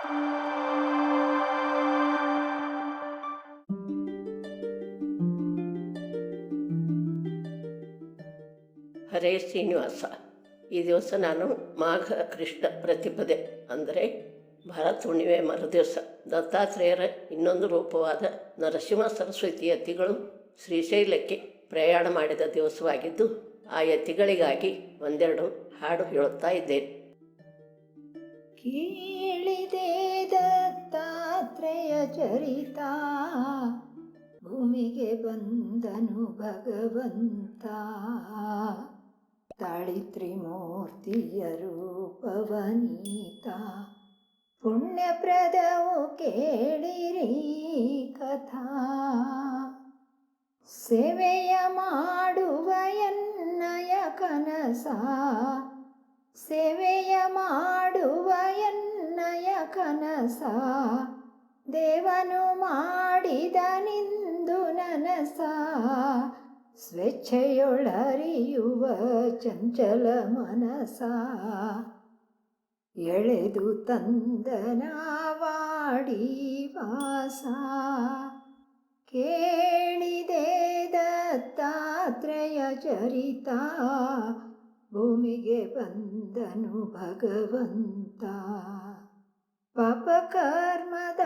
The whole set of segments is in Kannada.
ಹರೇ ಶ್ರೀನಿವಾಸ. ಈ ದಿವಸ ನಾನು ಮಾಘ ಕೃಷ್ಣ ಪ್ರತಿಪದೆ ಅಂದರೆ ಭರತ ಹುಣ್ಣಿಮೆ ಮರುದಿವಸ ದತ್ತಾತ್ರೇಯರ ಇನ್ನೊಂದು ರೂಪವಾದ ನರಸಿಂಹ ಸರಸ್ವತಿ ಯತಿಗಳು ಶ್ರೀಶೈಲಕ್ಕೆ ಪ್ರಯಾಣ ಮಾಡಿದ ದಿವಸವಾಗಿದ್ದು, ಆ ಯತಿಗಳಿಗಾಗಿ ಒಂದೆರಡು ಹಾಡು ಹೇಳುತ್ತಾ ಇದ್ದೇನೆ. ಕೇಳಿದೆ ದತ್ತಾತ್ರೇಯ ಚರಿತ, ಭೂಮಿಗೆ ಬಂದನು ಭಗವಂತ. ತಾಳಿತ್ರಿಮೂರ್ತಿಯ ರೂಪವನೀತ, ಪುಣ್ಯಪ್ರದವು ಕೇಳಿರಿ ಕಥಾ. ಸೇವೆಯ ಮಾಡುವ ಎನ್ನಯ ಕನಸ, ಸೇವೆಯ ಮಾಡುವ ಎನ್ನಯ ಕನಸ. ದೇವನು ಮಾಡಿದ ನಿಂದು ನನಸ, ಸ್ವೇಚ್ಛೆಯೊಳರಿಯುವ ಚಂಚಲ ಮನಸ. ಎಳೆದು ತಂದನವಾಡಿ ವಾಸ, ಕೇಳಿದೆ ದತ್ತಾತ್ರೇಯ ಚರಿತ. ಭೂಮಿಗೆ ಬಂದನು ಭಗವಂತ. ಪಾಪ ಕರ್ಮದ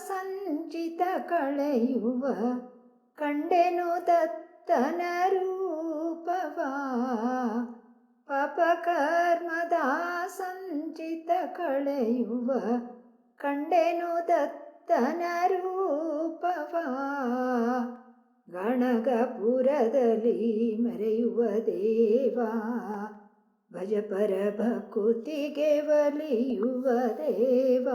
ಸಂಚಿತ ಕಳೆಯುವ ಕಂಡೆನು ದತ್ತನ ರೂಪವ. ಪಾಪ ಕರ್ಮದ ಸಂಚಿತ ಕಳೆಯುವ ಕಂಡೆನು ರೂಪವ. ಗಣಗಪುರದಲ್ಲಿ ಮೆರೆಯುವ ದೇವ, ಭಜಪರ ಭಕುತಿಗೆ ಒಲಿಯುವ ದೇವ.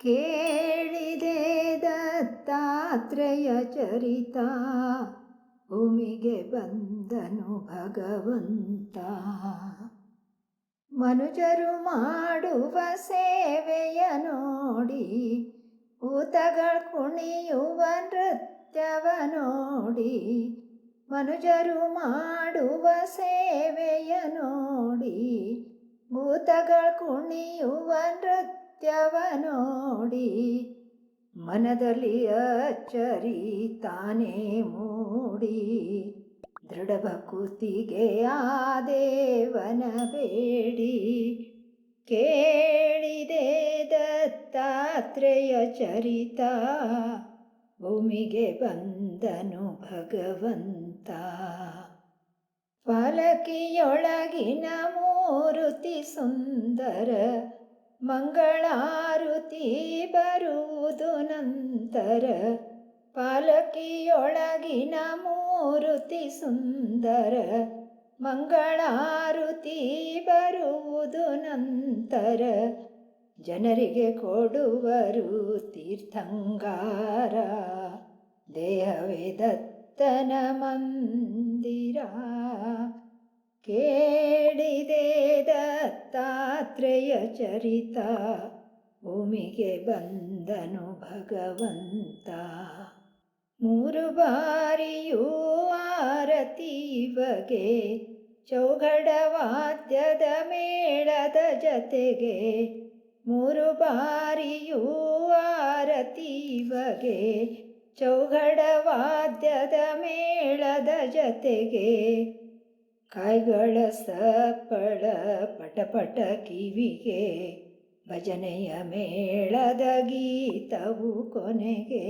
ಕೇಳಿದೆ ದತ್ತಾತ್ರೇಯ ಚರಿತ, ಭೂಮಿಗೆ ಬಂದನು ಭಗವಂತ. ಮನುಜರು ಮಾಡುವ ಸೇವೆಯ ನೋಡಿ, ಭೂತಗಳು ಕುಣಿಯುವ ನೃತ್ಯವ ನೋಡಿ. ಮನುಜರು ಮಾಡುವ ಸೇವೆಯ ನೋಡಿ, ಭೂತಗಳು ಕುಣಿಯುವ ನೃತ್ಯವ ನೋಡಿ. ಮನದಲ್ಲಿ ಅಚ್ಚರಿ ತಾನೇ ಮೂಡಿ, ದೃಢ ಭಕುತಿಗೆ ಆ ದೇವನ ಬೇಡಿ. ಕೇಳಿದೆ ದತ್ತಾತ್ರೇಯ ಚರಿತ, ಭೂಮಿಗೆ ಬಂದನು ಭಗವಂತ. ಪಾಲಕಿಯೊಳಗಿನ ಮೂರುತಿ ಸುಂದರ, ಮಂಗಳಾರುತಿ ಬರುವುದು ನಂತರ. ಪಾಲಕಿಯೊಳಗಿನ ಮೂರುತಿ ಸುಂದರ, ಮಂಗಳಾರುತಿ ಬರುವುದು ನಂತರ. ಜನರಿಗೆ ಕೊಡುವರು ತೀರ್ಥಂಗಾರ, ದೇಹವೇ ದತ್ತನ ಮಂದಿರ. ಕೇಳಿದೆ ದತ್ತಾತ್ರೇಯ ಚರಿತ, ಭೂಮಿಗೆ ಬಂದನು ಭಗವಂತ. 3 ಬಾರಿಯೂ ಆರತಿ ಬಗೆ, ಚೌಗಡ ವಾದ್ಯದ ಮೇಳದ ಜತೆಗೆ. 3 ಬಾರಿಯೂ ಆರತಿ ಬಗೆ, ಚೌಗಡ ವಾದ್ಯದ ಮೇಳದ ಜತೆಗೆ. ಕಾಯ್ಗಳ ಸಪ್ಪಳ ಪಟಪಟ ಕಿವಿಗೆ, ಭಜನೆಯ ಮೇಳದ ಗೀತವು ಕೊನೆಗೆ.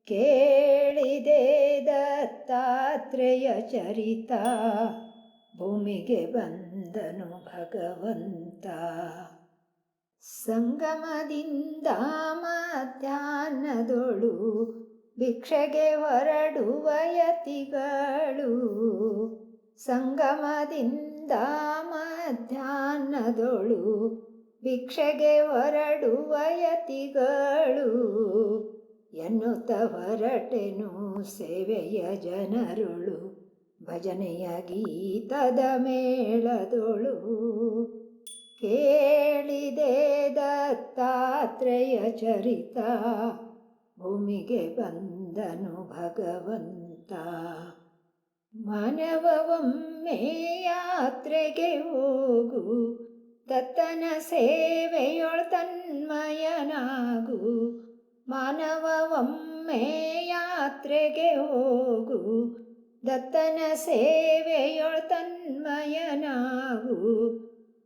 ಕೇಳಿದೆ ದತ್ತಾತ್ರೇಯ ಚರಿತ, ಭೂಮಿಗೆ ಬಂದನು ಭಗವಂತ. ಸಂಗಮದಿಂದ ಮಧ್ಯಾಹ್ನದೊಳು, ಭಿಕ್ಷೆಗೆ ಹೊರಡುವ ಯತಿಗಳು. ಸಂಗಮದಿಂದ ಮಧ್ಯಾಹ್ನದೊಳು, ಭಿಕ್ಷೆಗೆ ಹೊರಡುವ ಯತಿಗಳು. ಎನ್ನುತ್ತ ಹೊರಟೆನು ಸೇವೆಯ ಜನರುಳು, ಭಜನೆಯ ಗೀತದ ಮೇಳದೊಳು. ಕೇಳಿದೆ ದತ್ತಾತ್ರೇಯ ಚರಿತ, ಭೂಮಿಗೆ ಬಂದನು ಭಗವಂತ. ಮಾನವ ಒಮ್ಮೆ ಯಾತ್ರೆಗೆ ಹೋಗು, ದತ್ತನ ಸೇವೆಯೊಳ್ ತನ್ಮಯನಾಗು ಮಾನವ ಒಮ್ಮೆ ಯಾತ್ರೆಗೆ ಹೋಗು ದತ್ತನ ಸೇವೆಯೊಳ್ ತನ್ಮಯನಾಗು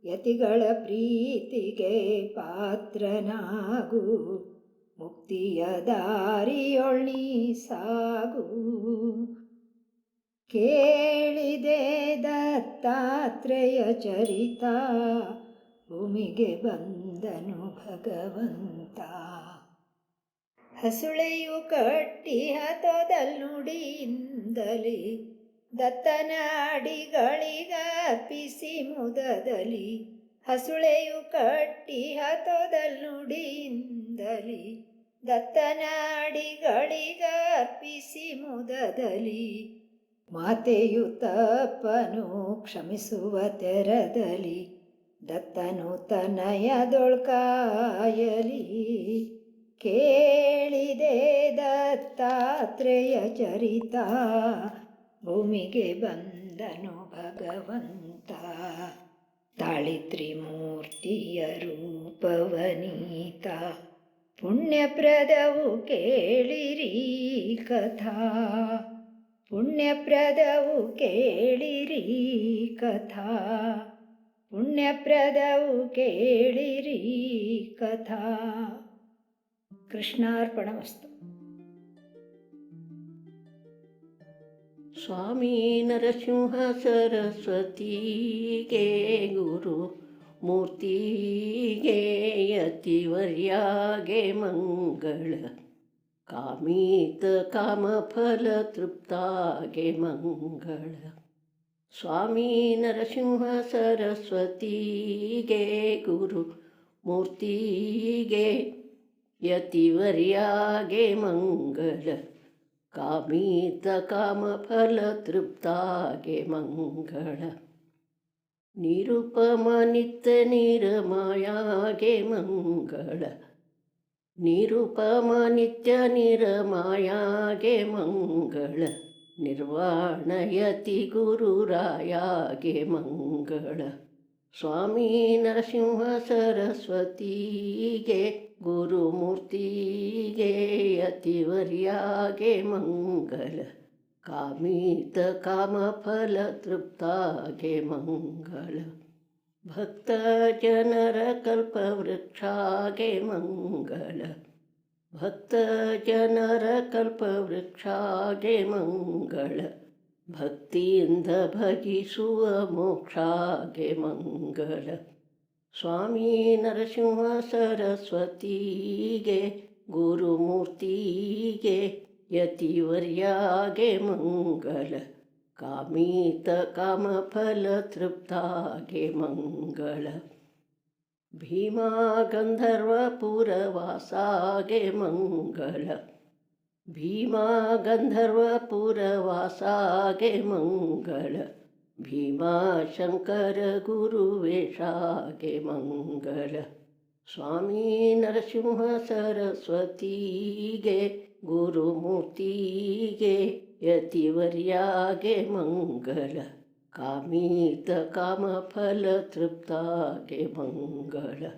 ಯತಿಗಳ ಪ್ರೀತಿಗೆ ಪಾತ್ರನಾಗು ಮುಕ್ತಿಯ ದಾರಿಯೊಳ್ ನೀ ಸಾಗು ಕೇಳಿದೆ ದತ್ತಾತ್ರೇಯ ಚರಿತ ಭೂಮಿಗೆ ಬಂದನು ಭಗವಂತ ಹಸುಳೆಯು ಕಟ್ಟಿಹ ತೊದಲ್ನುಡಿಯಿಂದಲಿ ದತ್ತನ ಅಡಿಗಳಿಗರ್ಪಿಸಿ ಮುದದಲಿ ಹಸುಳೆಯು ಕಟ್ಟಿಹ ತೊದಲ್ನುಡಿಯಿಂದಲಿ ದತ್ತನ ಅಡಿಗಳಿಗರ್ಪಿಸಿ ಮುದದಲಿ ಮಾತೆಯು ತಪ್ಪನು ಕ್ಷಮಿಸುವ ತೆರದಲಿ ದತ್ತನು ತನಯದೊಳ್ಕಾಯಲಿ ಕೇಳಿದೆ ದತ್ತಾತ್ರೇಯ ಚರಿತ ಭೂಮಿಗೆ ಬಂದನು ಭಗವಂತ ತಾಳಿತ್ರಿಮೂರ್ತಿಯ ರೂಪವನೀತ ಪುಣ್ಯಪ್ರದವು ಕೇಳಿರಿ ಕಥಾ ಪುಣ್ಯಪ್ರದವು ಕೇಳಿರಿ ಕಥಾ ಪುಣ್ಯಪ್ರದವು ಕೇಳಿರಿ ಕಥಾ ಕೃಷ್ಣಾರ್ಪಣಮಸ್ತು. ಸ್ವಾಮಿ ನರಸಿಂಹ ಸರಸ್ವತಿಗೆ ಗುರು ಮೂರ್ತಿಗೆ ಯತಿವರ್ಯಾಗೆ ಮಂಗಳ ಕಾಮಿತ ಕಾಮಫಲ ತೃಪ್ತಾಗೆ ಮಂಗಳ ಸ್ವಾಮಿ ನರಸಿಂಹ ಸರಸ್ವತಿಗೆ ಗುರು ಮೂರ್ತಿಗೆ ಯತಿವರ್ಯಾಗೆ ಮಂಗಳ ಕಾಮಿತ ಕಾಮಫಲ ತೃಪ್ತಾಗೆ ಮಂಗಳ ನಿರುಪಮ ನಿತ್ಯ ನಿರಮಾಯಾಗೆ ಮಂಗಳ ನಿರುಪಮ ನಿತ್ಯ ನಿರಮಾಯಾಗೆ ಮಂಗಳ ನಿರ್ವಾಣಯತಿ ಗುರುರಾಯಾಗೆ ಮಂಗಳ ಸ್ವಾಮಿ ನರಸಿಂಹ ಸರಸ್ವತಿಗೆ ಗುರುಮೂರ್ತಿಗೆ ಯತಿವರ್ಯಾಗೆ ಮಂಗಳ ಕಾಮಿತ ಕಾಮಫಲ ತೃಪ್ತಾಗೆ ಮಂಗಳ ಭಕ್ತ ಜನರ ಕಲ್ಪವೃಕ್ಷಾಗೆ ಮಂಗಳ ಭಕ್ತ ಜನರ ಕಲ್ಪವೃಕ್ಷಾಗೆ ಮಂಗಳ ಭಕ್ತಿಯಿಂದ ಭಜಿಸುವ ಮೋಕ್ಷಾಗೆ ಮಂಗಳ ಸ್ವಾಮಿ ನರಸಿಂಹ ಸರಸ್ವತಿಗೆ ಗುರುಮೂರ್ತಿಗೆ ಯತಿವರ್ಯಾಗೆ ಮಂಗಳ ಕಾಮಿತ ಕಾಮಫಲ ತೃಪ್ತಾಗೆ ಮಂಗಳ ಭೀಮಾ ಗಂಧರ್ವ ಪುರವಾಸಾಗೆ ಮಂಗಳ ಭೀಮಾ ಗಂಧರ್ವ ಪುರವಾಸಾಗೆ ಮಂಗಳ ಭೀಮಾ ಶಂಕರ ಗುರುವೇಶಾಗೆ ಮಂಗಳ ಸ್ವಾಮಿ ನರಸಿಂಹ ಸರಸ್ವತಿಗೆ ಗುರುಮೂರ್ತಿಗೆ ಯತಿವರ್ಯಾಗೆ ಮಂಗಳ ಕಾಮಿತ ಕಾಮಫಲ ತೃಪ್ತಾಗೆ ಮಂಗಳ.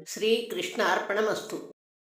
ಶ್ರೀಕೃಷ್ಣಾರ್ಪಣಮಸ್ತು.